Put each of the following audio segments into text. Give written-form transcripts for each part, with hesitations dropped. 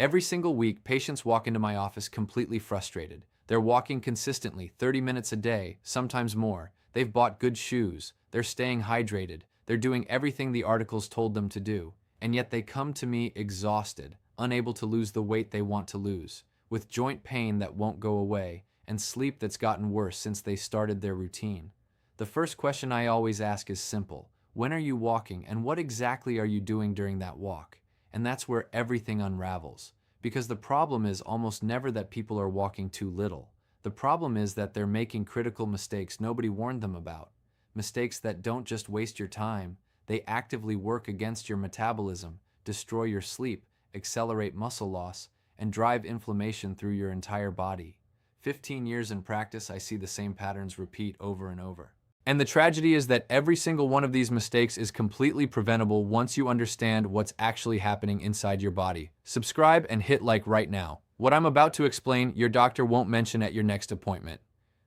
Every single week, patients walk into my office completely frustrated. They're walking consistently, 30 minutes a day, sometimes more. They've bought good shoes. They're staying hydrated. They're doing everything the articles told them to do. And yet they come to me exhausted, unable to lose the weight they want to lose, with joint pain that won't go away, and sleep that's gotten worse since they started their routine. The first question I always ask is simple. When are you walking, and what exactly are you doing during that walk? And that's where everything unravels. Because the problem is almost never that people are walking too little. The problem is that they're making critical mistakes nobody warned them about. Mistakes that don't just waste your time, they actively work against your metabolism, destroy your sleep, accelerate muscle loss, and drive inflammation through your entire body. 15 years in practice, I see the same patterns repeat over and over. And the tragedy is that every single one of these mistakes is completely preventable once you understand what's actually happening inside your body. Subscribe and hit like right now. What I'm about to explain, your doctor won't mention at your next appointment.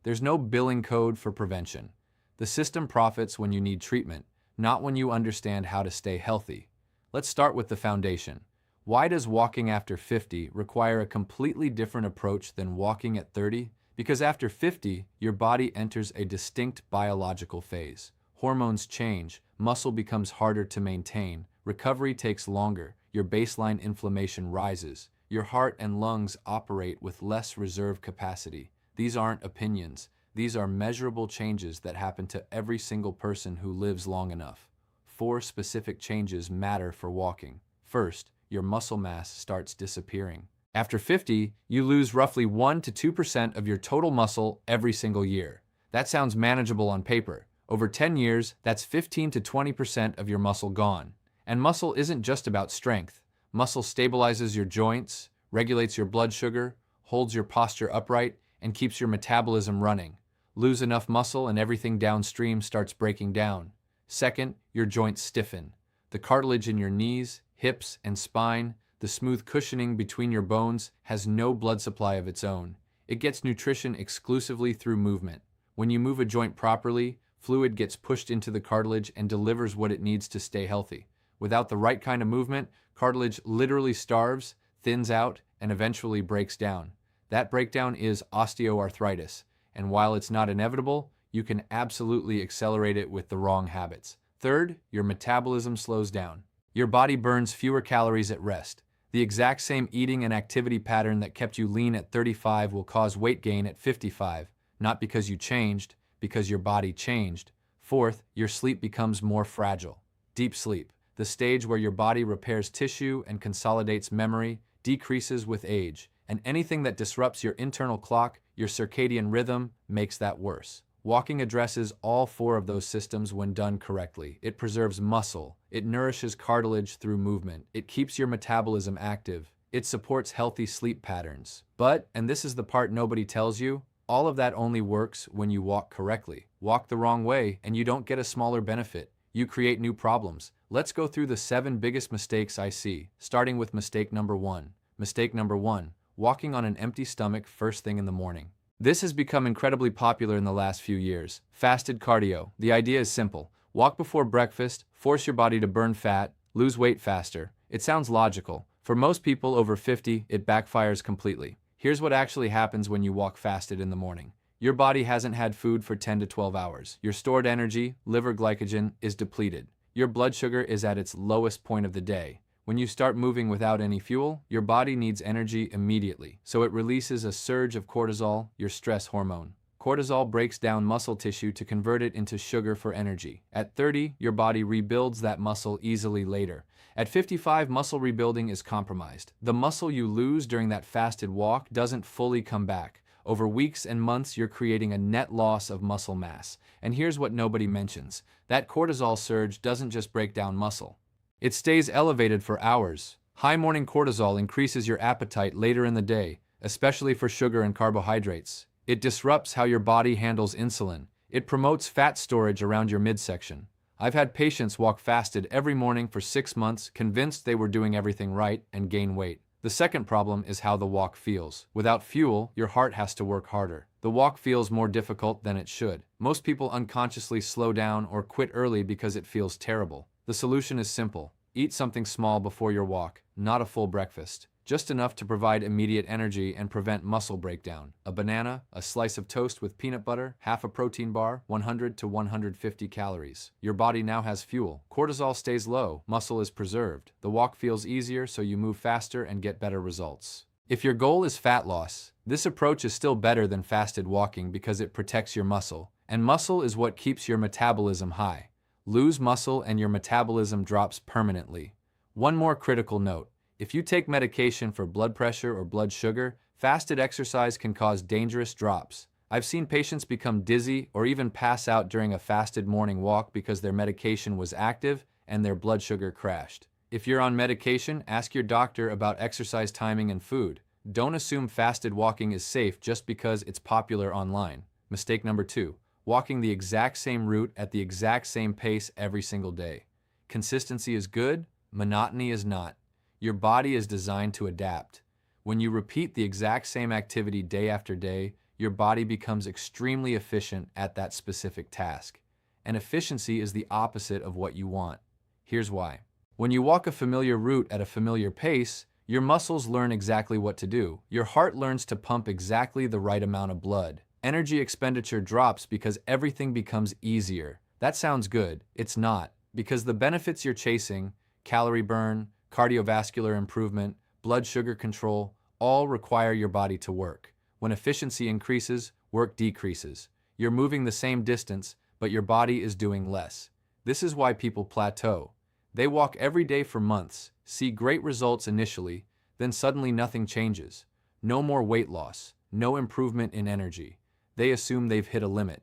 There's no billing code for prevention. The system profits when you need treatment, not when you understand how to stay healthy. Let's start with the foundation. Why does walking after 50 require a completely different approach than walking at 30? Because after 50, your body enters a distinct biological phase. Hormones change, muscle becomes harder to maintain, recovery takes longer, your baseline inflammation rises, your heart and lungs operate with less reserve capacity. These aren't opinions. These are measurable changes that happen to every single person who lives long enough. 4 specific changes matter for walking. First, your muscle mass starts disappearing. After 50, you lose roughly 1 to 2% of your total muscle every single year. That sounds manageable on paper. Over 10 years, that's 15 to 20% of your muscle gone. And muscle isn't just about strength. Muscle stabilizes your joints, regulates your blood sugar, holds your posture upright, and keeps your metabolism running. Lose enough muscle and everything downstream starts breaking down. Second, your joints stiffen. The cartilage in your knees, hips, and spine, the smooth cushioning between your bones, has no blood supply of its own. It gets nutrition exclusively through movement. When you move a joint properly, fluid gets pushed into the cartilage and delivers what it needs to stay healthy. Without the right kind of movement, cartilage literally starves, thins out, and eventually breaks down. That breakdown is osteoarthritis, and while it's not inevitable, you can absolutely accelerate it with the wrong habits. Third, your metabolism slows down. Your body burns fewer calories at rest. The exact same eating and activity pattern that kept you lean at 35 will cause weight gain at 55, not because you changed, because your body changed. Fourth, your sleep becomes more fragile. Deep sleep, the stage where your body repairs tissue and consolidates memory, decreases with age, and anything that disrupts your internal clock, your circadian rhythm, makes that worse. Walking addresses all 4 of those systems when done correctly. It preserves muscle. It nourishes cartilage through movement. It keeps your metabolism active. It supports healthy sleep patterns. But, and this is the part nobody tells you, all of that only works when you walk correctly. Walk the wrong way, and you don't get a smaller benefit. You create new problems. Let's go through the 7 biggest mistakes I see, starting with mistake number 1. Mistake number 1, walking on an empty stomach first thing in the morning. This has become incredibly popular in the last few years. Fasted cardio. The idea is simple. Walk before breakfast, force your body to burn fat, lose weight faster. It sounds logical. For most people over 50, it backfires completely. Here's what actually happens when you walk fasted in the morning. Your body hasn't had food for 10 to 12 hours. Your stored energy, liver glycogen, is depleted. Your blood sugar is at its lowest point of the day. When you start moving without any fuel, your body needs energy immediately, so it releases a surge of cortisol, your stress hormone. Cortisol breaks down muscle tissue to convert it into sugar for energy. At 30, your body rebuilds that muscle easily later. At 55, muscle rebuilding is compromised. The muscle you lose during that fasted walk doesn't fully come back. Over weeks and months, you're creating a net loss of muscle mass. And here's what nobody mentions. That cortisol surge doesn't just break down muscle. It stays elevated for hours. High morning cortisol increases your appetite later in the day, especially for sugar and carbohydrates. It disrupts how your body handles insulin. It promotes fat storage around your midsection. I've had patients walk fasted every morning for 6 months, convinced they were doing everything right, and gain weight. The second problem is how the walk feels. Without fuel, your heart has to work harder. The walk feels more difficult than it should. Most people unconsciously slow down or quit early because it feels terrible. The solution is simple. Eat something small before your walk, not a full breakfast. just enough to provide immediate energy and prevent muscle breakdown. A banana, a slice of toast with peanut butter, half a protein bar, 100 to 150 calories. Your body now has fuel. Cortisol stays low, muscle is preserved. The walk feels easier, so you move faster and get better results. If your goal is fat loss, this approach is still better than fasted walking because it protects your muscle. And muscle is what keeps your metabolism high. Lose muscle and your metabolism drops permanently. One more critical note. If you take medication for blood pressure or blood sugar, fasted exercise can cause dangerous drops. I've seen patients become dizzy or even pass out during a fasted morning walk because their medication was active and their blood sugar crashed. If you're on medication, ask your doctor about exercise timing and food. Don't assume fasted walking is safe just because it's popular online. Mistake number 2. Walking the exact same route at the exact same pace every single day. Consistency is good, monotony is not. Your body is designed to adapt. When you repeat the exact same activity day after day, your body becomes extremely efficient at that specific task. And efficiency is the opposite of what you want. Here's why. When you walk a familiar route at a familiar pace, your muscles learn exactly what to do. Your heart learns to pump exactly the right amount of blood. Energy expenditure drops because everything becomes easier. That sounds good. It's not, because the benefits you're chasing, calorie burn, cardiovascular improvement, blood sugar control, all require your body to work. When efficiency increases, work decreases. You're moving the same distance, but your body is doing less. This is why people plateau. They walk every day for months, see great results initially, then suddenly nothing changes. No more weight loss, no improvement in energy. They assume they've hit a limit.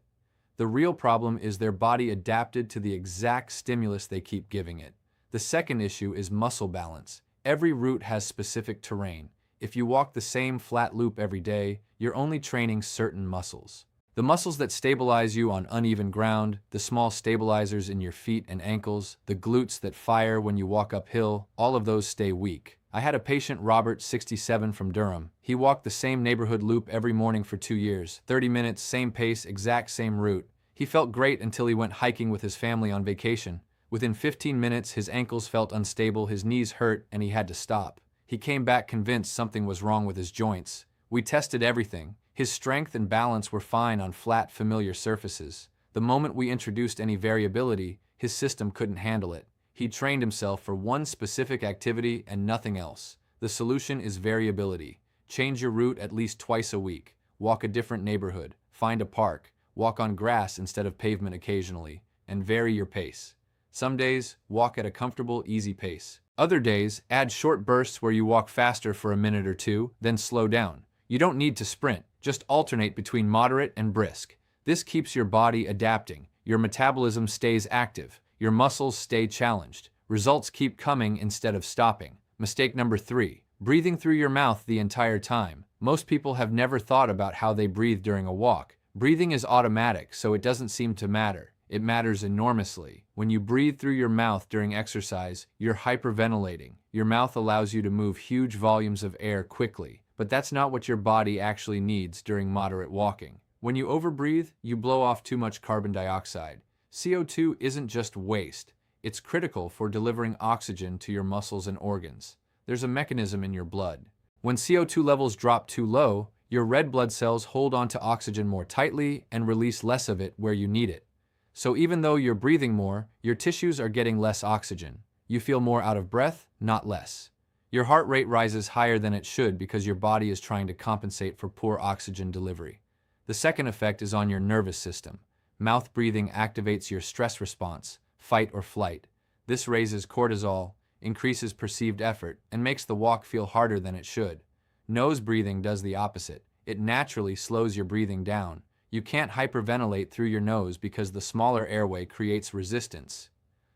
The real problem is their body adapted to the exact stimulus they keep giving it. The second issue is muscle balance. Every route has specific terrain. If you walk the same flat loop every day, you're only training certain muscles. The muscles that stabilize you on uneven ground, the small stabilizers in your feet and ankles, the glutes that fire when you walk uphill, all of those stay weak. I had a patient, Robert, 67, from Durham. He walked the same neighborhood loop every morning for 2 years, 30 minutes, same pace, exact same route. He felt great until he went hiking with his family on vacation. Within 15 minutes, his ankles felt unstable, his knees hurt, and he had to stop. He came back convinced something was wrong with his joints. We tested everything. His strength and balance were fine on flat, familiar surfaces. The moment we introduced any variability, his system couldn't handle it. He trained himself for one specific activity and nothing else. The solution is variability. Change your route at least twice a week. Walk a different neighborhood. Find a park. Walk on grass instead of pavement occasionally. And vary your pace. Some days, walk at a comfortable, easy pace. Other days, add short bursts where you walk faster for a minute or two, then slow down. You don't need to sprint, just alternate between moderate and brisk. This keeps your body adapting, your metabolism stays active, your muscles stay challenged. Results keep coming instead of stopping. Mistake number 3, breathing through your mouth the entire time. Most people have never thought about how they breathe during a walk. Breathing is automatic, so it doesn't seem to matter. It matters enormously. When you breathe through your mouth during exercise, you're hyperventilating. Your mouth allows you to move huge volumes of air quickly, but that's not what your body actually needs during moderate walking. When you overbreathe, you blow off too much carbon dioxide. CO2 isn't just waste. It's critical for delivering oxygen to your muscles and organs. There's a mechanism in your blood. When CO2 levels drop too low, your red blood cells hold onto oxygen more tightly and release less of it where you need it. So even though you're breathing more, your tissues are getting less oxygen. You feel more out of breath, not less. Your heart rate rises higher than it should because your body is trying to compensate for poor oxygen delivery. The second effect is on your nervous system. Mouth breathing activates your stress response, fight or flight. This raises cortisol, increases perceived effort, and makes the walk feel harder than it should. Nose breathing does the opposite. It naturally slows your breathing down. You can't hyperventilate through your nose because the smaller airway creates resistance.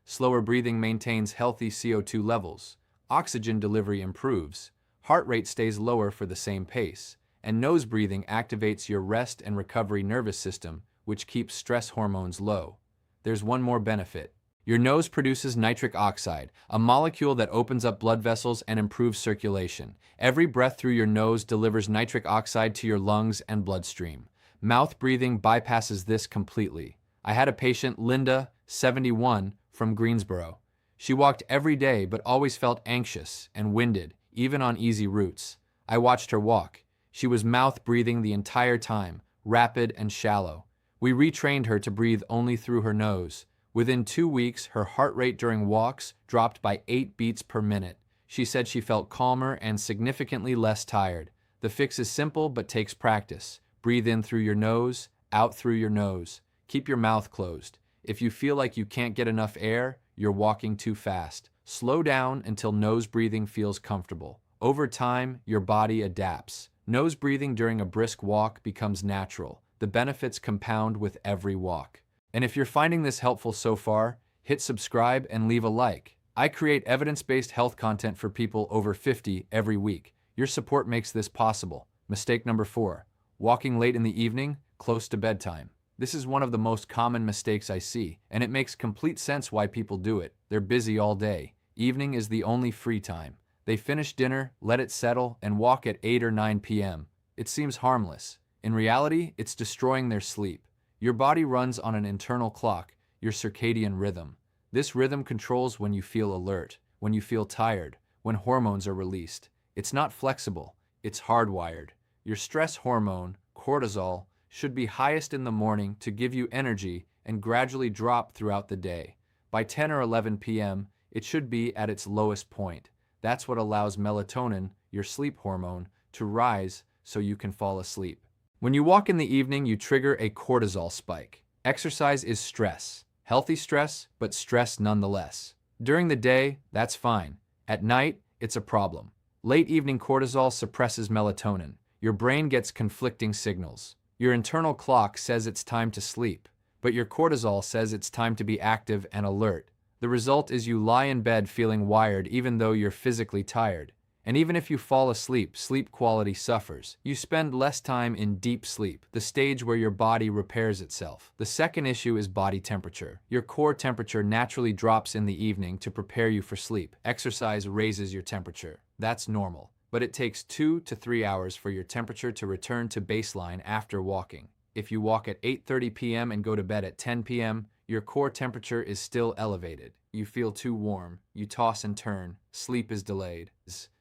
Slower breathing maintains healthy CO2 levels. Oxygen delivery improves. Heart rate stays lower for the same pace. And nose breathing activates your rest and recovery nervous system, which keeps stress hormones low. There's one more benefit. Your nose produces nitric oxide, a molecule that opens up blood vessels and improves circulation. Every breath through your nose delivers nitric oxide to your lungs and bloodstream. Mouth breathing bypasses this completely. I had a patient, Linda, 71, from Greensboro. She walked every day but always felt anxious and winded, even on easy routes. I watched her walk. She was mouth-breathing the entire time, rapid and shallow. We retrained her to breathe only through her nose. Within 2 weeks, her heart rate during walks dropped by 8 beats per minute. She said she felt calmer and significantly less tired. The fix is simple but takes practice. Breathe in through your nose, out through your nose. Keep your mouth closed. If you feel like you can't get enough air, you're walking too fast. Slow down until nose breathing feels comfortable. Over time, your body adapts. Nose breathing during a brisk walk becomes natural. The benefits compound with every walk. And if you're finding this helpful so far, hit subscribe and leave a like. I create evidence-based health content for people over 50 every week. Your support makes this possible. Mistake number 4. Walking late in the evening, close to bedtime. This is one of the most common mistakes I see, and it makes complete sense why people do it. They're busy all day. Evening is the only free time. They finish dinner, let it settle, and walk at 8 or 9 p.m. It seems harmless. In reality, it's destroying their sleep. Your body runs on an internal clock, your circadian rhythm. This rhythm controls when you feel alert, when you feel tired, when hormones are released. It's not flexible, it's hardwired. Your stress hormone, cortisol, should be highest in the morning to give you energy and gradually drop throughout the day. By 10 or 11 p.m., it should be at its lowest point. That's what allows melatonin, your sleep hormone, to rise so you can fall asleep. When you walk in the evening, you trigger a cortisol spike. Exercise is stress. Healthy stress, but stress nonetheless. During the day, that's fine. At night, it's a problem. Late evening cortisol suppresses melatonin. Your brain gets conflicting signals. Your internal clock says it's time to sleep, but your cortisol says it's time to be active and alert. The result is you lie in bed feeling wired even though you're physically tired. And even if you fall asleep, sleep quality suffers. You spend less time in deep sleep, the stage where your body repairs itself. The second issue is body temperature. Your core temperature naturally drops in the evening to prepare you for sleep. Exercise raises your temperature. That's normal. But it takes 2 to 3 hours for your temperature to return to baseline after walking. If you walk at 8:30 p.m. and go to bed at 10 p.m., your core temperature is still elevated. You feel too warm. You toss and turn. Sleep is delayed.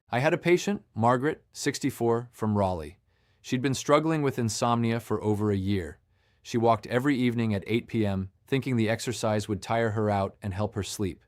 I had a patient, Margaret, 64, from Raleigh. She'd been struggling with insomnia for over a year. She walked every evening at 8 p.m., thinking the exercise would tire her out and help her sleep.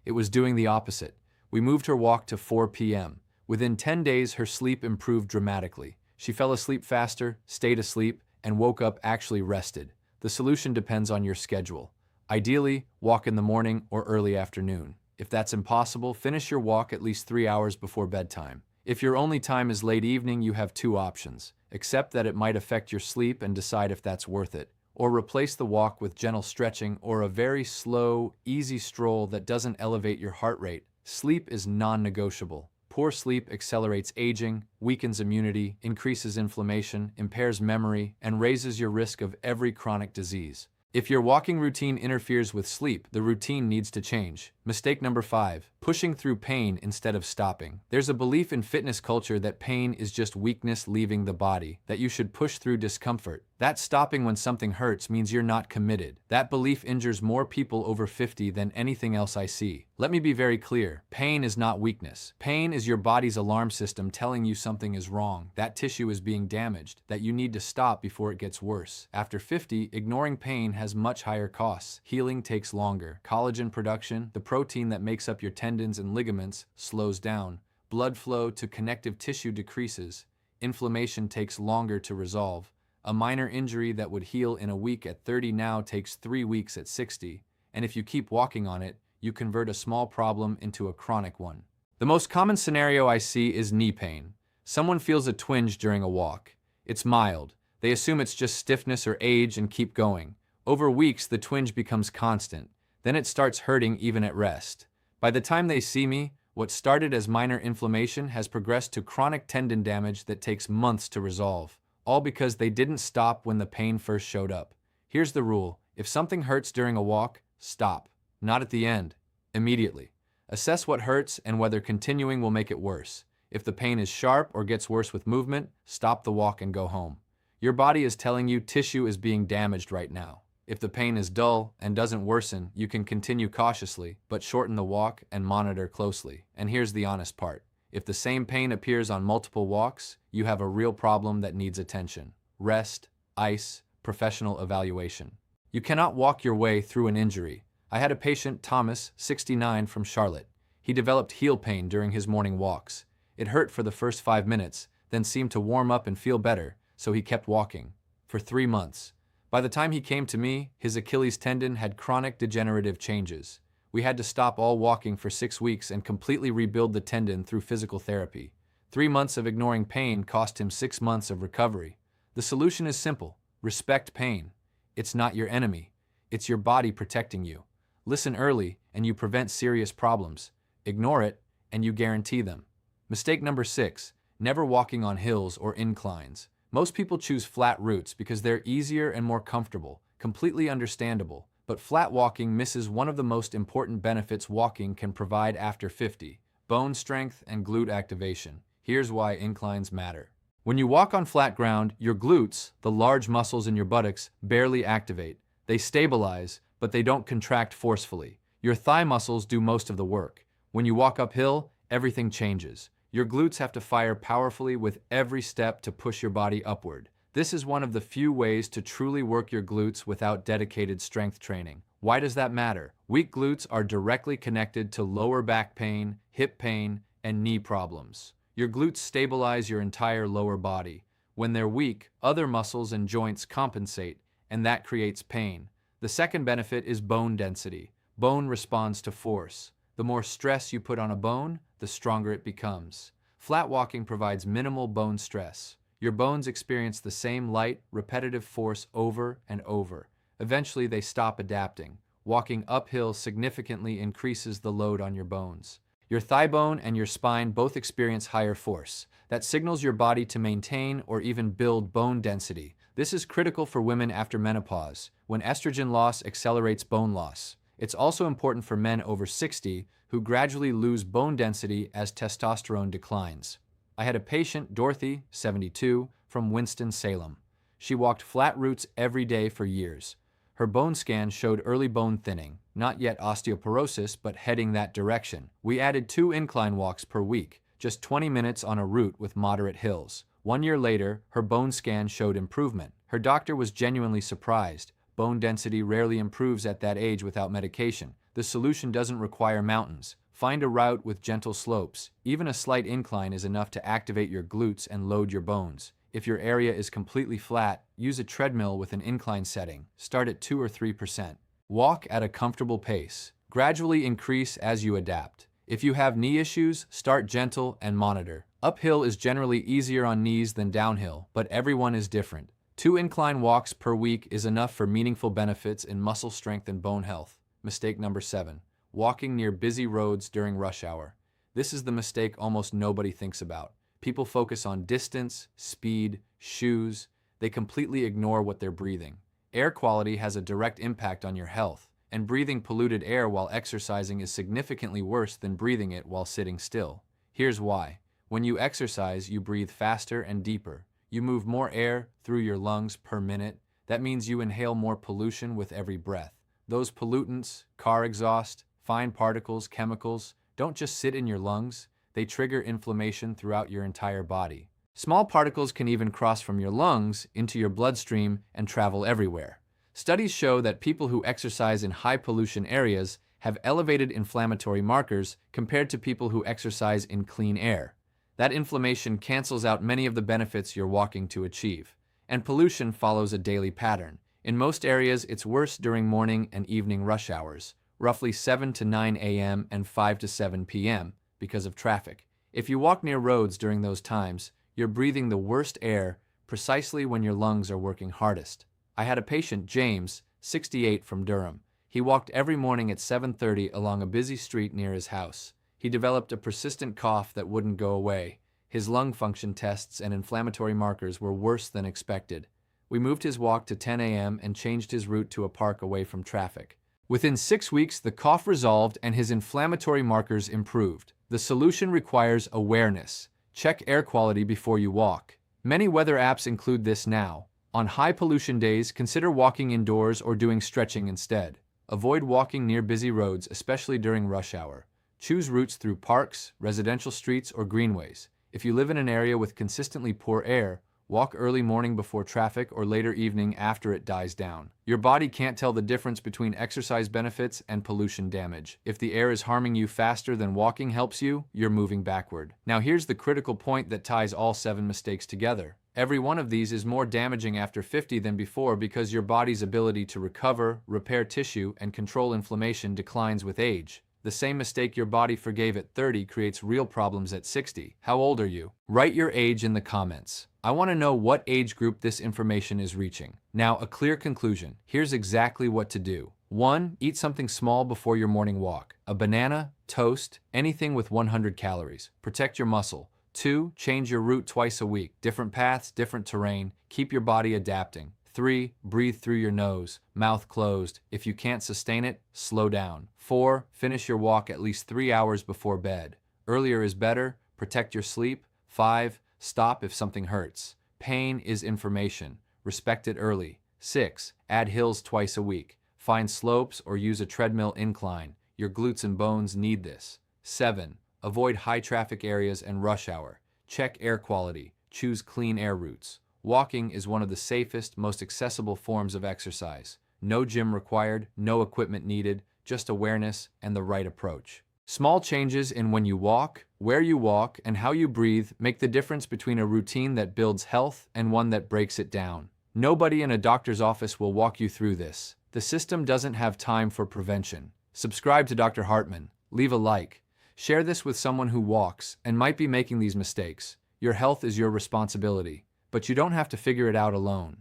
It was doing the opposite. We moved her walk to 4 p.m. Within 10 days, her sleep improved dramatically. She fell asleep faster, stayed asleep, and woke up actually rested. The solution depends on your schedule. Ideally, walk in the morning or early afternoon. If that's impossible, finish your walk at least 3 hours before bedtime. If your only time is late evening, you have 2 options. Accept that it might affect your sleep and decide if that's worth it. Or replace the walk with gentle stretching or a very slow, easy stroll that doesn't elevate your heart rate. Sleep is non-negotiable. Poor sleep accelerates aging, weakens immunity, increases inflammation, impairs memory, and raises your risk of every chronic disease. If your walking routine interferes with sleep, the routine needs to change. Mistake number 5, pushing through pain instead of stopping. There's a belief in fitness culture that pain is just weakness leaving the body, that you should push through discomfort. That stopping when something hurts means you're not committed. That belief injures more people over 50 than anything else I see. Let me be very clear. Pain is not weakness. Pain is your body's alarm system telling you something is wrong, that tissue is being damaged, that you need to stop before it gets worse. After 50, ignoring pain has much higher costs. Healing takes longer. Collagen production, the protein that makes up your tendons and ligaments, slows down. Blood flow to connective tissue decreases. Inflammation takes longer to resolve. A minor injury that would heal in a week at 30 now takes 3 weeks at 60. And if you keep walking on it, you convert a small problem into a chronic one. The most common scenario I see is knee pain. Someone feels a twinge during a walk. It's mild. They assume it's just stiffness or age and keep going. Over weeks, the twinge becomes constant. Then it starts hurting even at rest. By the time they see me, what started as minor inflammation has progressed to chronic tendon damage that takes months to resolve. All because they didn't stop when the pain first showed up. Here's the rule. If something hurts during a walk, stop. Not at the end. Immediately. Assess what hurts and whether continuing will make it worse. If the pain is sharp or gets worse with movement, stop the walk and go home. Your body is telling you tissue is being damaged right now. If the pain is dull and doesn't worsen, you can continue cautiously, but shorten the walk and monitor closely. And here's the honest part. If the same pain appears on multiple walks, you have a real problem that needs attention. Rest, ice, professional evaluation. You cannot walk your way through an injury. I had a patient, Thomas, 69, from Charlotte. He developed heel pain during his morning walks. It hurt for the first 5 minutes, then seemed to warm up and feel better, so he kept walking. For 3 months. By the time he came to me, his Achilles tendon had chronic degenerative changes. We had to stop all walking for 6 weeks and completely rebuild the tendon through physical therapy. 3 months of ignoring pain cost him 6 months of recovery. The solution is simple. Respect pain. It's not your enemy. It's your body protecting you. Listen early, and you prevent serious problems. Ignore it, and you guarantee them. Mistake number 6, never walking on hills or inclines. Most people choose flat routes because they're easier and more comfortable, completely understandable, but flat walking misses one of the most important benefits walking can provide after 50, bone strength and glute activation. Here's why inclines matter. When you walk on flat ground, your glutes, the large muscles in your buttocks, barely activate. They stabilize, but they don't contract forcefully. Your thigh muscles do most of the work. When you walk uphill, everything changes. Your glutes have to fire powerfully with every step to push your body upward. This is one of the few ways to truly work your glutes without dedicated strength training. Why does that matter? Weak glutes are directly connected to lower back pain, hip pain, and knee problems. Your glutes stabilize your entire lower body. When they're weak, other muscles and joints compensate, and that creates pain. The second benefit is bone density. Bone responds to force. The more stress you put on a bone, the stronger it becomes. Flat walking provides minimal bone stress. Your bones experience the same light, repetitive force over and over. Eventually, they stop adapting. Walking uphill significantly increases the load on your bones. Your thigh bone and your spine both experience higher force. That signals your body to maintain or even build bone density. This is critical for women after menopause, when estrogen loss accelerates bone loss. It's also important for men over 60 who gradually lose bone density as testosterone declines. I had a patient, Dorothy, 72, from Winston-Salem. She walked flat routes every day for years. Her bone scan showed early bone thinning, not yet osteoporosis, but heading that direction. We added 2 incline walks per week, just 20 minutes on a route with moderate hills. 1 year later, her bone scan showed improvement. Her doctor was genuinely surprised. Bone density rarely improves at that age without medication. The solution doesn't require mountains. Find a route with gentle slopes. Even a slight incline is enough to activate your glutes and load your bones. If your area is completely flat, use a treadmill with an incline setting. Start at 2 or 3%. Walk at a comfortable pace. Gradually increase as you adapt. If you have knee issues, start gentle and monitor. Uphill is generally easier on knees than downhill, but everyone is different. 2 incline walks per week is enough for meaningful benefits in muscle strength and bone health. Mistake number 7. Walking near busy roads during rush hour. This is the mistake almost nobody thinks about. People focus on distance, speed, shoes. They completely ignore what they're breathing. Air quality has a direct impact on your health, and breathing polluted air while exercising is significantly worse than breathing it while sitting still. Here's why. When you exercise, you breathe faster and deeper. You move more air through your lungs per minute. That means you inhale more pollution with every breath. Those pollutants, car exhaust, fine particles, chemicals, don't just sit in your lungs. They trigger inflammation throughout your entire body. Small particles can even cross from your lungs into your bloodstream and travel everywhere. Studies show that people who exercise in high-pollution areas have elevated inflammatory markers compared to people who exercise in clean air. That inflammation cancels out many of the benefits you're walking to achieve. And pollution follows a daily pattern. In most areas, it's worse during morning and evening rush hours, roughly 7 to 9 a.m. and 5 to 7 p.m., because of traffic. If you walk near roads during those times, you're breathing the worst air precisely when your lungs are working hardest. I had a patient, James, 68, from Durham. He walked every morning at 7:30 along a busy street near his house. He developed a persistent cough that wouldn't go away. His lung function tests and inflammatory markers were worse than expected. We moved his walk to 10 a.m. and changed his route to a park away from traffic. Within 6 weeks, the cough resolved and his inflammatory markers improved. The solution requires awareness. Check air quality before you walk. Many weather apps include this now. On high pollution days, consider walking indoors or doing stretching instead. Avoid walking near busy roads, especially during rush hour. Choose routes through parks, residential streets, or greenways. If you live in an area with consistently poor air, walk early morning before traffic or later evening after it dies down. Your body can't tell the difference between exercise benefits and pollution damage. If the air is harming you faster than walking helps you, you're moving backward. Now here's the critical point that ties all 7 mistakes together. Every one of these is more damaging after 50 than before because your body's ability to recover, repair tissue, and control inflammation declines with age. The same mistake your body forgave at 30 creates real problems at 60. How old are you? Write your age in the comments. I want to know what age group this information is reaching. Now, a clear conclusion. Here's exactly what to do. 1. Eat something small before your morning walk. A banana, toast, anything with 100 calories. Protect your muscle. 2. Change your route twice a week. Different paths, different terrain. Keep your body adapting. 3. Breathe through your nose, mouth closed. If you can't sustain it, slow down. 4. Finish your walk at least 3 hours before bed. Earlier is better. Protect your sleep. 5. Stop if something hurts. Pain is information. Respect it early. 6. Add hills twice a week. Find slopes or use a treadmill incline. Your glutes and bones need this. 7. Avoid high traffic areas and rush hour. Check air quality. Choose clean air routes. Walking is one of the safest, most accessible forms of exercise. No gym required, no equipment needed, just awareness and the right approach. Small changes in when you walk, where you walk, and how you breathe make the difference between a routine that builds health and one that breaks it down. Nobody in a doctor's office will walk you through this. The system doesn't have time for prevention. Subscribe to Dr. Hartmann, leave a like, share this with someone who walks and might be making these mistakes. Your health is your responsibility, but you don't have to figure it out alone.